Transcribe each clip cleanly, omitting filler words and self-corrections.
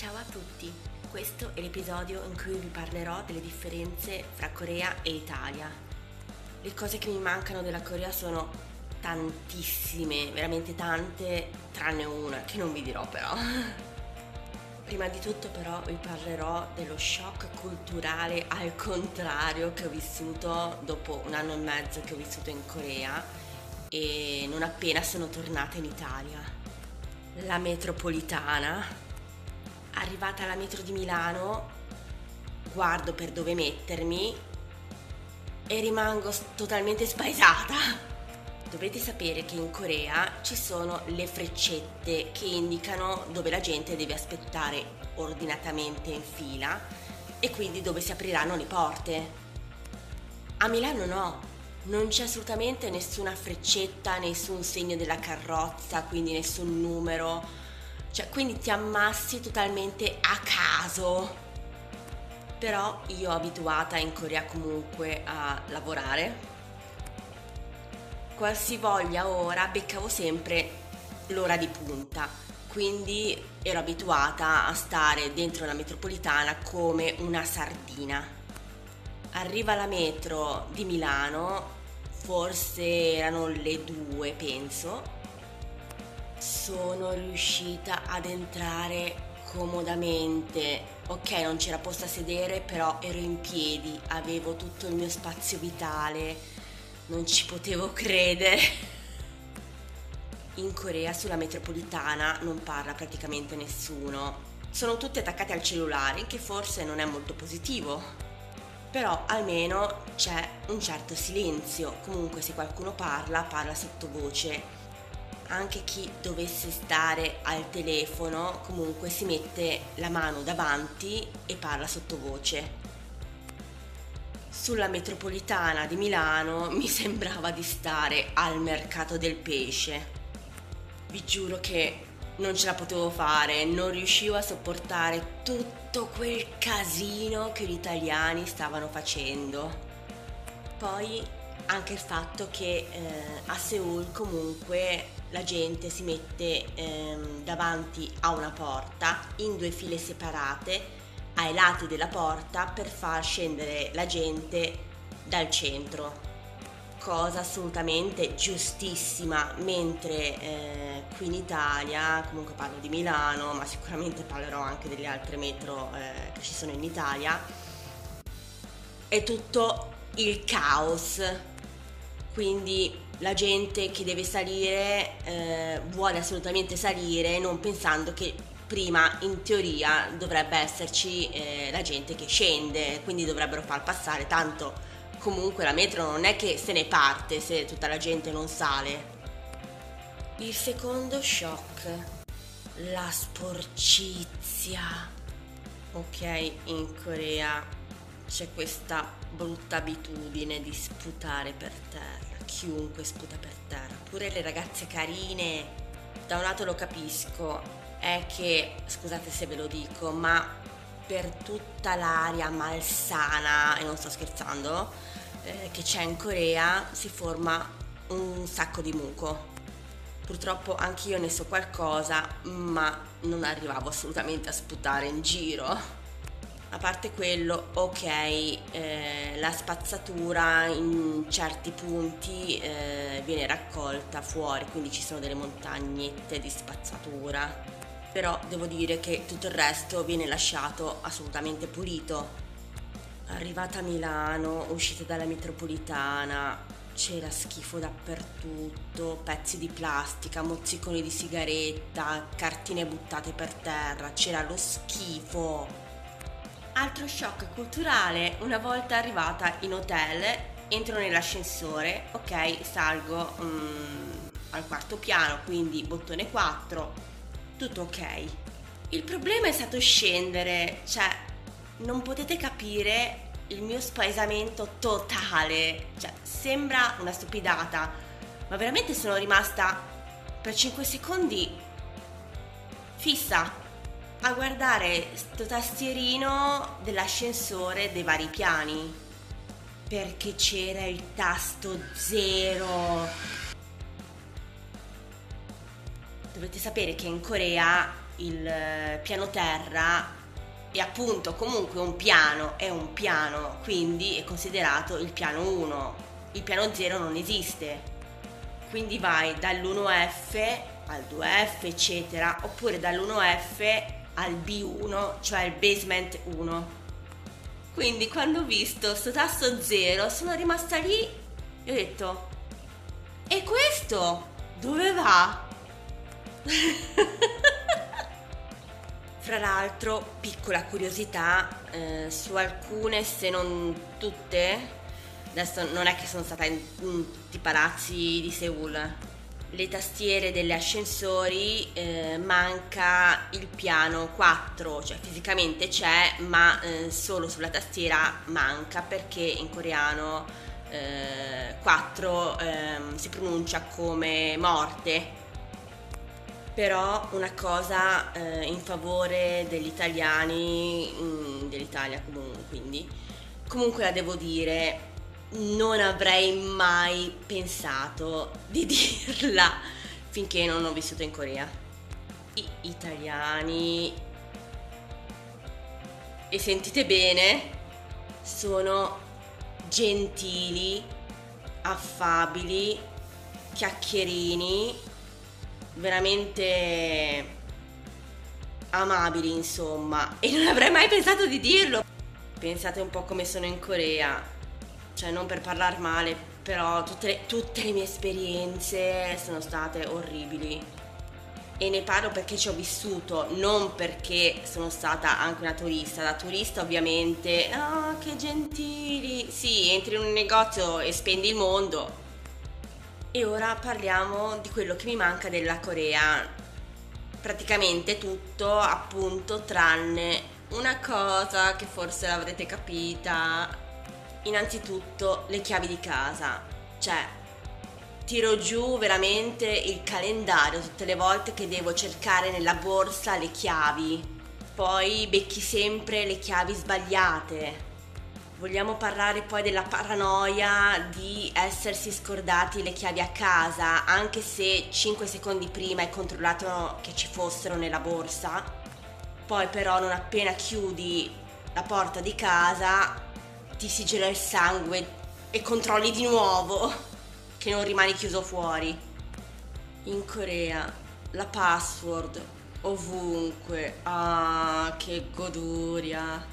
Ciao a tutti, questo è l'episodio in cui vi parlerò delle differenze fra Corea e Italia. Le cose che mi mancano della Corea sono tantissime, veramente tante, tranne una che non vi dirò però. Prima di tutto però vi parlerò dello shock culturale al contrario che ho vissuto dopo 1 anno e mezzo che ho vissuto in Corea e non appena sono tornata in Italia. La metropolitana. Arrivata alla metro di Milano, guardo per dove mettermi e rimango totalmente spaesata. Dovete sapere che in Corea ci sono le freccette che indicano dove la gente deve aspettare ordinatamente in fila e quindi dove si apriranno le porte. A Milano no, non c'è assolutamente nessuna freccetta, nessun segno della carrozza, quindi nessun numero. Quindi ti ammassi totalmente a caso. Però io abituata in Corea comunque a lavorare, qualsivoglia ora beccavo sempre l'ora di punta, quindi ero abituata a stare dentro la metropolitana come una sardina. Arriva la metro di Milano, forse erano le 2 penso. Sono riuscita ad entrare comodamente. Ok, non c'era posto a sedere, però ero in piedi, avevo tutto il mio spazio vitale, non ci potevo credere. In Corea sulla metropolitana non parla praticamente nessuno. Sono tutti attaccati al cellulare, che forse non è molto positivo. Però almeno c'è un certo silenzio. Comunque se qualcuno parla sottovoce. Anche chi dovesse stare al telefono comunque si mette la mano davanti e parla sottovoce. Sulla metropolitana di Milano mi sembrava di stare al mercato del pesce. Vi giuro che non ce la potevo fare, non riuscivo a sopportare tutto quel casino che gli italiani stavano facendo. Poi anche il fatto che a Seoul comunque la gente si mette davanti a una porta in 2 file separate ai lati della porta per far scendere la gente dal centro, cosa assolutamente giustissima, mentre qui in Italia, comunque parlo di Milano ma sicuramente parlerò anche delle altre metro che ci sono in Italia, è tutto il caos. Quindi la gente che deve salire vuole assolutamente salire, non pensando che prima in teoria dovrebbe esserci la gente che scende, quindi dovrebbero far passare, tanto comunque la metro non è che se ne parte se tutta la gente non sale. Il secondo shock, la sporcizia. Ok, in Corea c'è questa brutta abitudine di sputare per terra, chiunque sputa per terra, pure le ragazze carine. Da un lato lo capisco, è che, scusate se ve lo dico, ma per tutta l'aria malsana, e non sto scherzando, che c'è in Corea si forma un sacco di muco. Purtroppo anch'io ne so qualcosa, ma non arrivavo assolutamente a sputare in giro. A parte quello, ok, la spazzatura in certi punti viene raccolta fuori, quindi ci sono delle montagnette di spazzatura, però devo dire che tutto il resto viene lasciato assolutamente pulito. Arrivata a Milano, uscita dalla metropolitana, c'era schifo dappertutto, pezzi di plastica, mozziconi di sigaretta, cartine buttate per terra, c'era lo schifo. Altro shock culturale, una volta arrivata in hotel, entro nell'ascensore, ok, salgo al 4º piano, quindi bottone 4, tutto ok. Il problema è stato scendere, non potete capire il mio spaesamento totale, sembra una stupidata, ma veramente sono rimasta per 5 secondi fissa a guardare sto tastierino dell'ascensore dei vari piani, perché c'era il tasto 0. Dovete sapere che in Corea il piano terra è appunto comunque un piano, è un piano, quindi è considerato il piano 1. Il piano 0 non esiste. Quindi vai dall'1F al 2F, eccetera, oppure dall'1F al B1, cioè il basement 1. Quindi quando ho visto sto tasto 0 sono rimasta lì e ho detto: e questo dove va? Fra l'altro, piccola curiosità, su alcune, se non tutte, adesso non è che sono stata in tutti i palazzi di Seoul, le tastiere degli ascensori, manca il piano 4, cioè fisicamente c'è, ma solo sulla tastiera manca, perché in coreano 4 si pronuncia come morte. Però una cosa in favore degli italiani, dell'Italia comunque la devo dire, non avrei mai pensato di dirla finché non ho vissuto in Corea. Gli italiani, e sentite bene, sono gentili, affabili, chiacchierini, veramente amabili, insomma, e non avrei mai pensato di dirlo. Pensate un po' come sono in Corea, cioè non per parlare male, però tutte le mie esperienze sono state orribili, e ne parlo perché ci ho vissuto, non perché sono stata anche una turista. Da turista ovviamente, ah, che gentili, sì, entri in un negozio e spendi il mondo. E ora parliamo di quello che mi manca della Corea. Praticamente tutto, appunto, tranne una cosa che forse l'avrete capita. Innanzitutto le chiavi di casa. Cioè, tiro giù veramente il calendario tutte le volte che devo cercare nella borsa le chiavi. Poi becchi sempre le chiavi sbagliate. Vogliamo parlare poi della paranoia di essersi scordati le chiavi a casa, anche se 5 secondi prima hai controllato che ci fossero nella borsa. Poi però non appena chiudi la porta di casa ti si gela il sangue e controlli di nuovo che non rimani chiuso fuori. In Corea la password ovunque, ah, che goduria!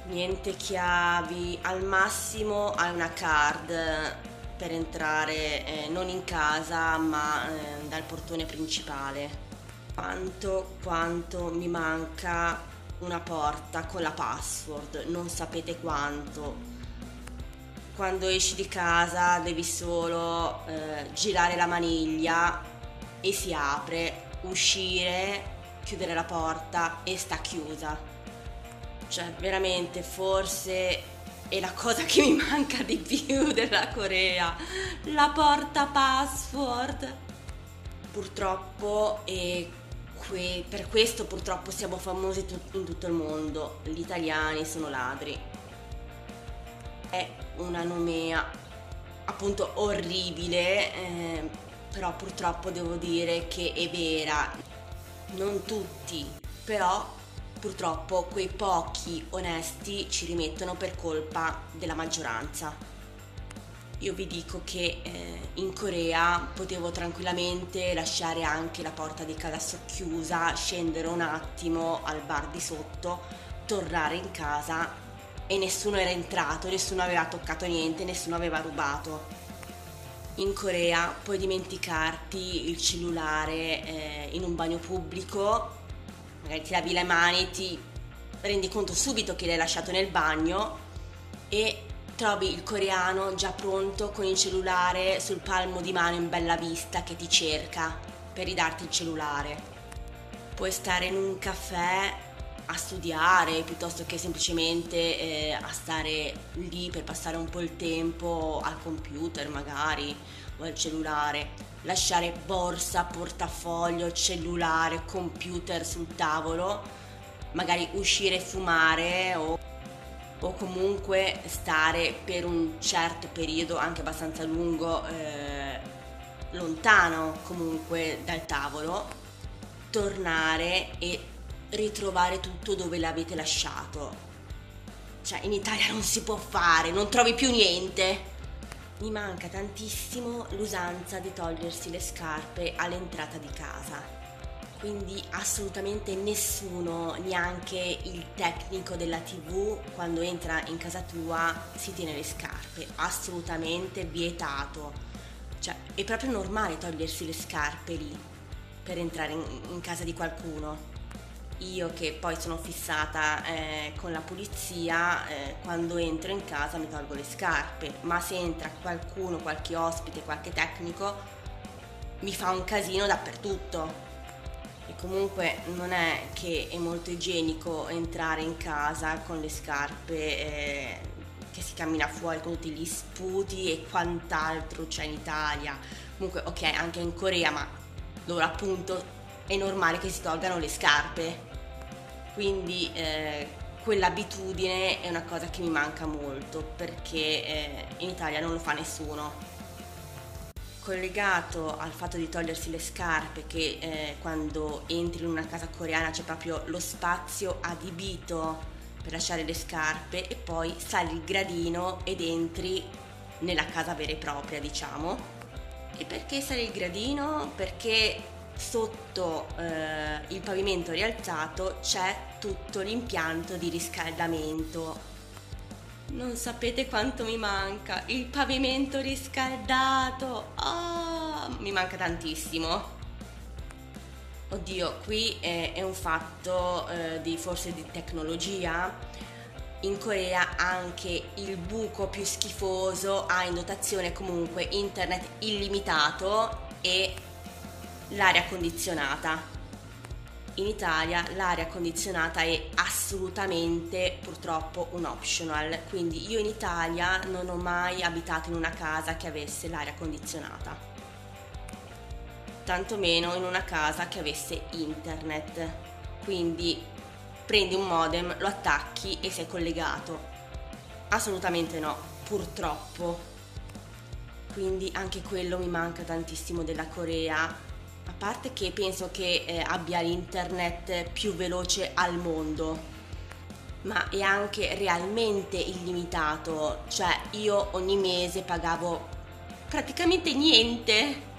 Niente chiavi, al massimo hai una card per entrare, non in casa ma dal portone principale. Quanto mi manca una porta con la password, non sapete quanto. Quando esci di casa devi solo girare la maniglia e si apre, uscire, chiudere la porta e sta chiusa. Cioè, veramente, forse è la cosa che mi manca di più della Corea, la porta password. Purtroppo, e per questo purtroppo siamo famosi in tutto il mondo, gli italiani sono ladri. È una nomea appunto orribile, però purtroppo devo dire che è vera. Non tutti, però purtroppo quei pochi onesti ci rimettono per colpa della maggioranza. Io vi dico che in Corea potevo tranquillamente lasciare anche la porta di casa socchiusa, scendere un attimo al bar di sotto, tornare in casa e nessuno era entrato, nessuno aveva toccato niente, nessuno aveva rubato. In Corea puoi dimenticarti il cellulare in un bagno pubblico, magari ti lavi le mani, ti rendi conto subito che l'hai lasciato nel bagno e trovi il coreano già pronto con il cellulare sul palmo di mano in bella vista che ti cerca per ridarti il cellulare. Puoi stare in un caffè a studiare piuttosto che semplicemente a stare lì per passare un po' il tempo al computer magari o al cellulare, lasciare borsa, portafoglio, cellulare, computer sul tavolo, magari uscire e fumare o o comunque stare per un certo periodo, anche abbastanza lungo, lontano comunque dal tavolo, tornare e ritrovare tutto dove l'avete lasciato. Cioè, in Italia non si può fare, non trovi più niente. Mi manca tantissimo l'usanza di togliersi le scarpe all'entrata di casa. Quindi assolutamente nessuno, neanche il tecnico della TV, quando entra in casa tua si tiene le scarpe. Assolutamente vietato. Cioè, è proprio normale togliersi le scarpe lì per entrare in casa di qualcuno. Io che poi sono fissata con la pulizia, quando entro in casa mi tolgo le scarpe, ma se entra qualcuno, qualche ospite, qualche tecnico, mi fa un casino dappertutto. E comunque non è che è molto igienico entrare in casa con le scarpe, che si cammina fuori con tutti gli sputi e quant'altro c'è in Italia. Comunque ok, anche in Corea, ma loro appunto è normale che si tolgano le scarpe. Quindi quell'abitudine è una cosa che mi manca molto, perché in Italia non lo fa nessuno. Collegato al fatto di togliersi le scarpe, che quando entri in una casa coreana c'è proprio lo spazio adibito per lasciare le scarpe, e poi sali il gradino ed entri nella casa vera e propria, diciamo. E perché sali il gradino? Perché sotto il pavimento rialzato c'è tutto l'impianto di riscaldamento. Non sapete quanto mi manca il pavimento riscaldato. Mi manca tantissimo. Oddio, qui è un fatto forse di tecnologia. In Corea anche il buco più schifoso ha in dotazione comunque internet illimitato e l'aria condizionata. In Italia l'aria condizionata è assolutamente, purtroppo, un optional, quindi io in Italia non ho mai abitato in una casa che avesse l'aria condizionata, tantomeno in una casa che avesse internet. Quindi prendi un modem, lo attacchi e sei collegato. Assolutamente no, purtroppo. Quindi anche quello mi manca tantissimo della Corea. A parte che penso che abbia l'internet più veloce al mondo, ma è anche realmente illimitato. Cioè, io ogni mese pagavo praticamente niente.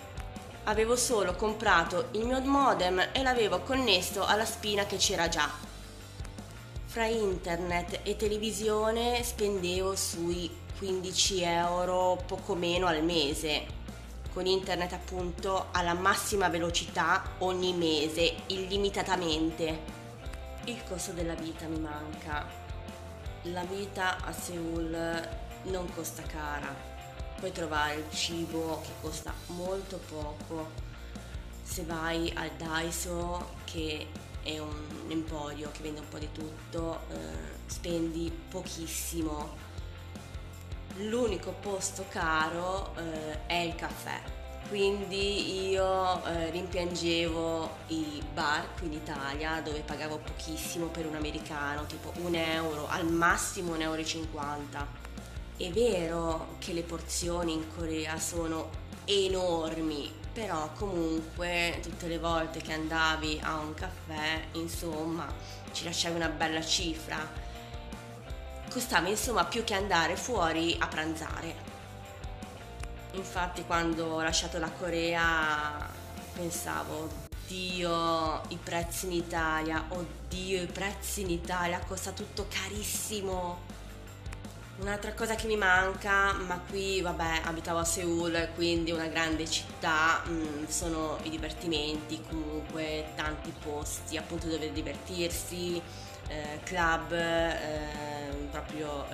Avevo solo comprato il mio modem e l'avevo connesso alla spina che c'era già. Fra internet e televisione spendevo sui 15 euro, poco meno al mese, con internet appunto alla massima velocità ogni mese, illimitatamente. Il costo della vita mi manca. La vita a Seoul non costa cara. Puoi trovare il cibo che costa molto poco. Se vai al Daiso, che è un emporio che vende un po' di tutto, spendi pochissimo. L'unico posto caro è il caffè, quindi io rimpiangevo i bar qui in Italia, dove pagavo pochissimo per un americano, tipo 1 euro, al massimo 1,50 euro. È vero che le porzioni in Corea sono enormi, però comunque tutte le volte che andavi a un caffè, insomma, ci lasciavi una bella cifra. Costava insomma più che andare fuori a pranzare. Infatti quando ho lasciato la Corea pensavo, oddio i prezzi in Italia, costa tutto carissimo. Un'altra cosa che mi manca, ma qui vabbè abitavo a Seoul, quindi una grande città, sono i divertimenti, comunque tanti posti appunto dove divertirsi, club, proprio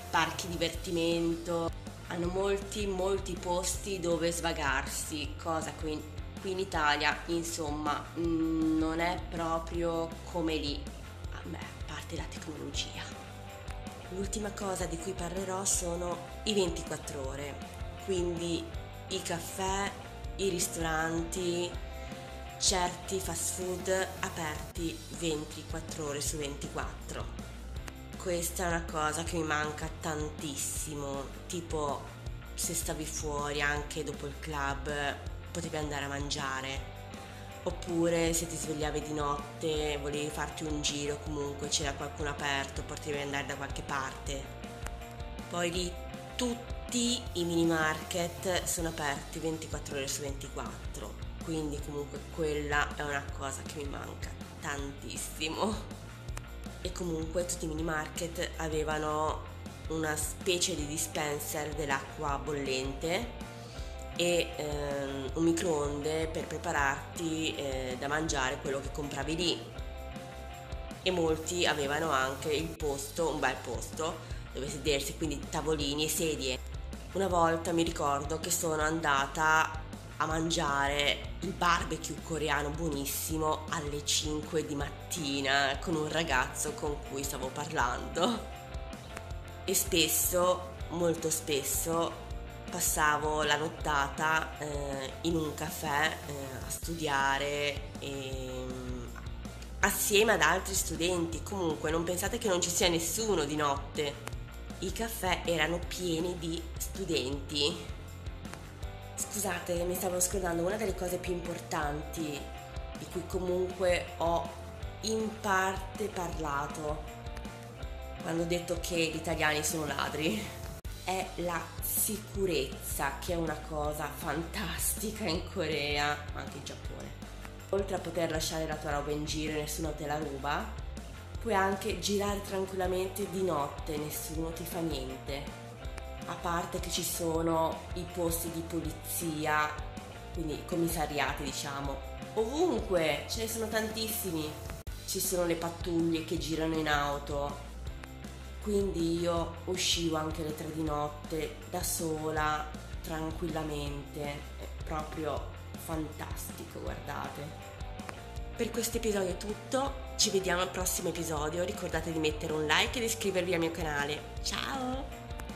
parchi divertimento. Hanno molti posti dove svagarsi, cosa qui in Italia insomma non è proprio come lì, a parte la tecnologia. L'ultima cosa di cui parlerò sono i 24 ore, quindi i caffè, i ristoranti, certi fast food aperti 24 ore su 24. questa è una cosa che mi manca tantissimo, tipo se stavi fuori anche dopo il club potevi andare a mangiare, oppure se ti svegliavi di notte volevi farti un giro, comunque c'era qualcuno aperto, potevi andare da qualche parte. Poi lì tutti i mini market sono aperti 24 ore su 24, quindi comunque quella è una cosa che mi manca tantissimo. E comunque tutti i mini market avevano una specie di dispenser dell'acqua bollente e un microonde per prepararti da mangiare quello che compravi lì, e molti avevano anche il posto, un bel posto dove sedersi, quindi tavolini e sedie. Una volta mi ricordo che sono andata a mangiare il barbecue coreano buonissimo alle 5 di mattina con un ragazzo con cui stavo parlando, e spesso, molto spesso, passavo la nottata in un caffè a studiare assieme ad altri studenti. Comunque non pensate che non ci sia nessuno di notte. I caffè erano pieni di studenti. Scusate, mi stavo scordando una delle cose più importanti di cui comunque ho in parte parlato quando ho detto che gli italiani sono ladri. È la sicurezza, che è una cosa fantastica in Corea, ma anche in Giappone. Oltre a poter lasciare la tua roba in giro e nessuno te la ruba, puoi anche girare tranquillamente di notte, nessuno ti fa niente. A parte che ci sono i posti di polizia, quindi i commissariati, diciamo, ovunque, ce ne sono tantissimi. Ci sono le pattuglie che girano in auto, quindi io uscivo anche alle 3 di notte da sola, tranquillamente. È proprio fantastico, guardate. Per questo episodio è tutto, ci vediamo al prossimo episodio, ricordate di mettere un like e di iscrivervi al mio canale. Ciao!